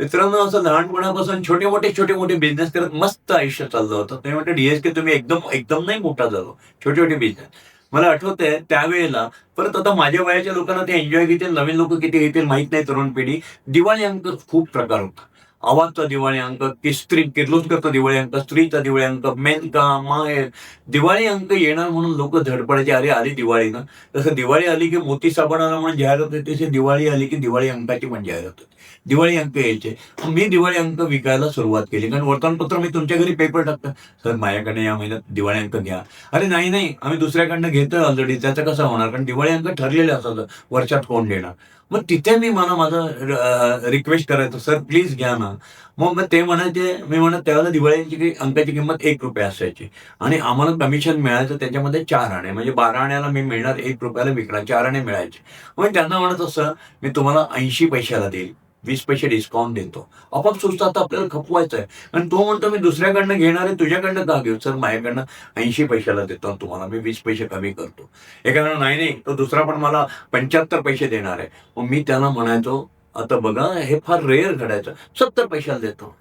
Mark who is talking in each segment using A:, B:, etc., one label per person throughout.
A: मित्रांनो, असं लहानपणापासून छोटे मोठे बिझनेस करत मस्त आयुष्य चाललं होतं. ते म्हणते डी तुम्ही एकदम एकदम नाही मोठा झालो. छोटे-छोटे बिझनेस. मला आठवतंय त्यावेळेला परत आता माझ्या वयाच्या लोकांना ते एन्जॉय किती, नवीन लोकं किती घेतील माहीत नाही तरुण पिढी. दिवाळी अंक खूप प्रकार होता. आवाजचा दिवाळी अंक, किर्लोस्करचा दिवाळी अंक, स्त्रीचा दिवाळी अंक, मेनका, माहेर. दिवाळी अंक येणार म्हणून लोकं धडपडायचे. अरे आली दिवाळी ना. तसं दिवाळी आली की मोती साबण आला म्हणून जाहिरात होते, तशी दिवाळी आली की दिवाळी अंकाची पण जाहिरात होते. दिवाळी अंक यायचे. मी दिवाळी अंक विकायला सुरुवात केली. कारण वर्तमानपत्र मी तुमच्या घरी पेपर टाकतो. "सर माझ्याकडनं या महिन्यात दिवाळी अंक घ्या." "अरे नाही, नाही आम्ही दुसऱ्याकडनं घेतोय ऑलरेडी." "त्याचं कसं होणार?" कारण दिवाळी अंक ठरलेले असतात वर्षात कोण देणार. मग तिथे मी माझं रिक्वेस्ट करायचो, "सर प्लीज घ्या ना." मग मग ते म्हणायचे, मी म्हणत त्यावेळेला दिवाळीची अंकाची किंमत ₹1 असायची आणि आम्हाला कमिशन मिळायचं त्याच्यामध्ये 4 आणे. म्हणजे 12 आण्याला मी मिळणार, ₹1 विकणार, 4 आणे मिळायचे. मग त्यांना म्हणत असं, "मी तुम्हाला 80 पैशाला देईल. 20 पैसे डिस्काउंट देतो." आपोआप सुचतं आपल्याला खपवायचं आहे. आणि तो म्हणतो, "मी दुसऱ्याकडनं घेणार आहे, तुझ्याकडनं का घेऊ?" "सर माझ्याकडनं 80 पैशाला देतो तुम्हाला, मी 20 पैसे कमी करतो." एखादा "नाही, नाही, तो दुसरा पण मला 75 पैसे देणार आहे." मग मी त्याला म्हणायचो, "आता बघा हे फार रेअर घडायचं, 70 पैशाला देतो."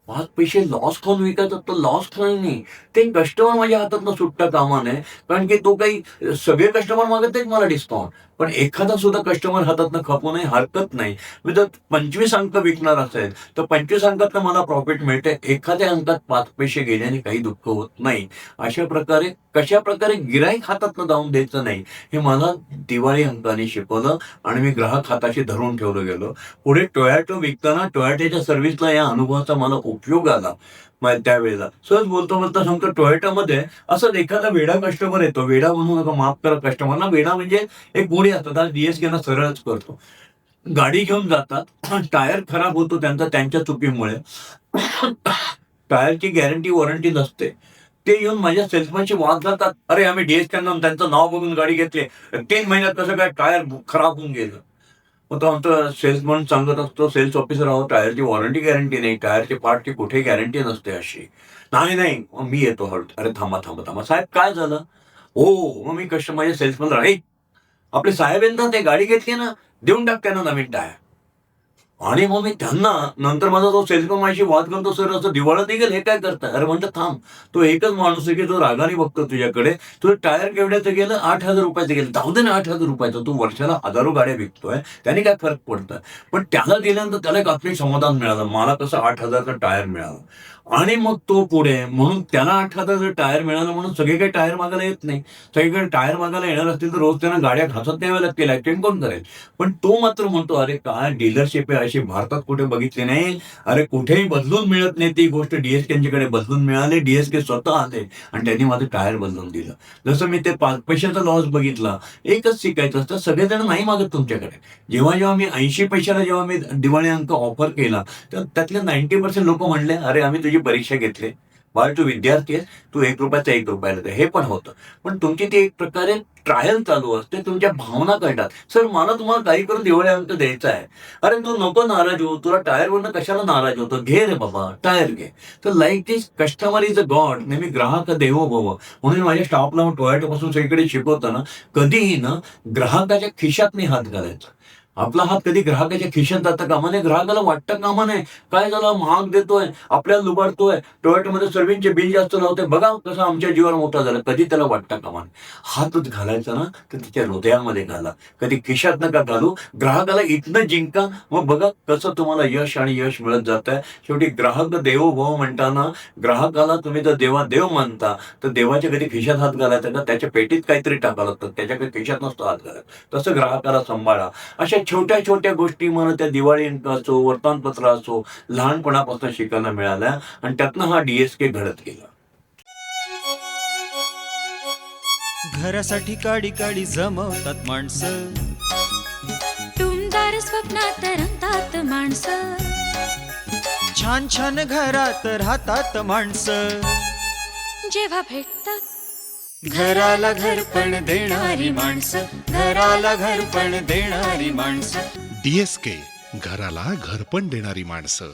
A: 5 पैसे लॉस खाऊन विकायचा तर लॉस खाऊन नाही. ते कस्टमर माझ्या हातातनं सुटता कामा नये. कारण की तो काही सगळे कस्टमर मागत नाहीत मला डिस्काउंट. पण एखादा सुद्धा कस्टमर हातातनं खपू नये, हरकत नाही. मी जर 25 अंक विकणार असेल, तर 25 अंकातनं मला प्रॉफिट मिळते. एखाद्या अंकात 5 पैसे गेल्याने काही दुःख होत नाही. अशा प्रकारे कशाप्रकारे गिराईक हातातनं जाऊन द्यायचं नाही, हे मला दिवाळी अंकाने शिकवलं आणि मी ग्राहक हाताशी धरून ठेवलं गेलो. पुढे टोयोटा विकताना टोयोटाच्या सर्व्हिसला या अनुभवाचा मला उपयोग आला. मग त्यावेळेला सहज बोलता सांगतो टोयोटामध्ये असंच एखादा वेडा कस्टमर येतो. वेडा म्हणू नका, माफ करा कस्टमरला. वेडा म्हणजे एक गोडी असतात. आज डी-एस-केना सरळच करतो. गाडी घेऊन जातात. टायर खराब होतो त्यांचा त्यांच्या चुकीमुळे. टायरची गॅरंटी वॉरंटी नसते. ते येऊन माझ्या सेल्समनशी वाद घालतात. "अरे आम्ही डी-एस-केना त्यांचं नाव बघून गाडी घेतली. 3 महिन्यात कसं काय टायर खराब होऊन गेलं." मग तो आमचा सेल्समन सांगत असतो, "सेल्स ऑफिसर आहोत, टायरची वॉरंटी गॅरंटी नाही, टायरच्या पार्टची कुठे गॅरंटी नसते अशी." "नाही, नाही." मग मी येतो हळूच. "अरे थांबा, थांबा, थांबा. साहेब काय झालं?" "हो." मग मी माझ्या सेल्समनला, "ए आपले साहेब आहेत ना, ते गाडी घेतली ना, देऊन टाक त्यांना नवीन टायर." आणि मग मी त्यांना नंतर माझा तो सेल्समन माझ्याशी वाद घालतो, "सर असं दिवाळीत निघेल, हे काय करताय?" अरे म्हटलं, "थांब. तो एकच माणूस आहे की जो रागाने बघतो तुझ्याकडे. तुझं टायर केवढ्याचं गेलं? ₹8,000 गेलं. जाऊ दे ना ₹8,000. तू वर्षाला हजारो गाड्या विकतोय. त्याने काय फरक पडतोय?" पण त्याला दिल्यानंतर त्याला एक आत्मिक समाधान मिळालं. मला कसं 8,000चं टायर मिळालं. आणि मग तो पुढे म्हणून त्याला 8,000चं टायर मिळालं म्हणून सगळे काही टायर मागायला येत नाही. सगळीकडे टायर मागायला येणार असतील तर रोज त्यांना गाड्या घासत न्याव्या लागतील. ॲक्सिडेंट कोण करेल? पण तो मात्र म्हणतो, "अरे काय डीलरशिप आहे अशी भारतात कुठे बघितली नाही. अरे कुठेही बदलून मिळत नाही ती गोष्ट. डी-एस-केच्याकडे बदलून मिळाली. डी-एस-के स्वतः आले आणि त्यांनी माझं टायर बदलून दिलं." जसं मी ते 5 पैशाचा लॉस बघितला. एकच शिकायचं असतं, सगळेजण नाही मागत तुमच्याकडे. जेव्हा मी 80 पैशाला जेव्हा मी दिवाळी अंक ऑफर केला, तर त्यातले 90% लोकं म्हणले, "अरे आम्ही तुझी परीक्षा घेतली. बाळ तू विद्यार्थी आहेस. तू ₹1चा ₹1 दे." हे पण होतं. पण तुमची ती एक प्रकारे ट्रायल चालू असते. तुमच्या भावना कळतात. "सर मला तुम्हाला काही करून दिवाळी अंक द्यायचा आहे." "अरे तू नको नाराज होऊ. तुला टायरवरनं कशाला नाराज होतो? घे रे बाबा, टायर घे." तर like this customer is a God. नेहमी ग्राहक देवो भव. म्हणून माझ्या स्टाफला टोयोटापासून सगळीकडे शिकवताना कधीही ना ग्राहकाच्या खिशात नाही हात घालायचा. आपला हात कधी ग्राहकाच्या खिशात जाता कामा नये. ग्राहकाला वाटतं कामा नये, काय झालं महाग देतोय, आपल्याला लुबाडतोय, टोयोटामध्ये सर्व्हिसचे बिल जास्त लावतोय, बघा कसं आमच्या जीवावर मोठा झाला. कधी त्याला वाटतं कामा नये. हातच घालायचा ना तर त्याच्या हृदयामध्ये घाला. कधी खिशात नका घालू. ग्राहकाला इथनं जिंका. मग बघा कसं तुम्हाला यश आणि यश मिळत जातंय. शेवटी ग्राहक देवो भव म्हणताना ग्राहकाला तुम्ही जर देव मानता, तर देवाच्या कधी खिशात हात घालायचा का? त्याच्या पेटीत काहीतरी टाकावं लागतं. त्याच्या खिशात नसतो हात घालायचा. तसं ग्राहकाला सांभाळा. अशा छोट्या-छोट्या गोष्टी मला त्या दिवाळी अंक असो, वर्तमानपत्र असो, लहानपणापासून शिकायला मिळाल्या आणि त्यातनं हा डी-एस-के घडत गेला.
B: घरासाठी काडी काडी जमवतात माणसं,
C: टुमदार स्वप्नात रंगतात माणसं,
B: छान छान घरात राहतात माणसं.
C: जेव्हा भेटतात
B: घराला घरपण देणारी माणसं, घराला घरपण देणारी माणसं.
D: डी-एस-के घराला घरपण देणारी माणसं.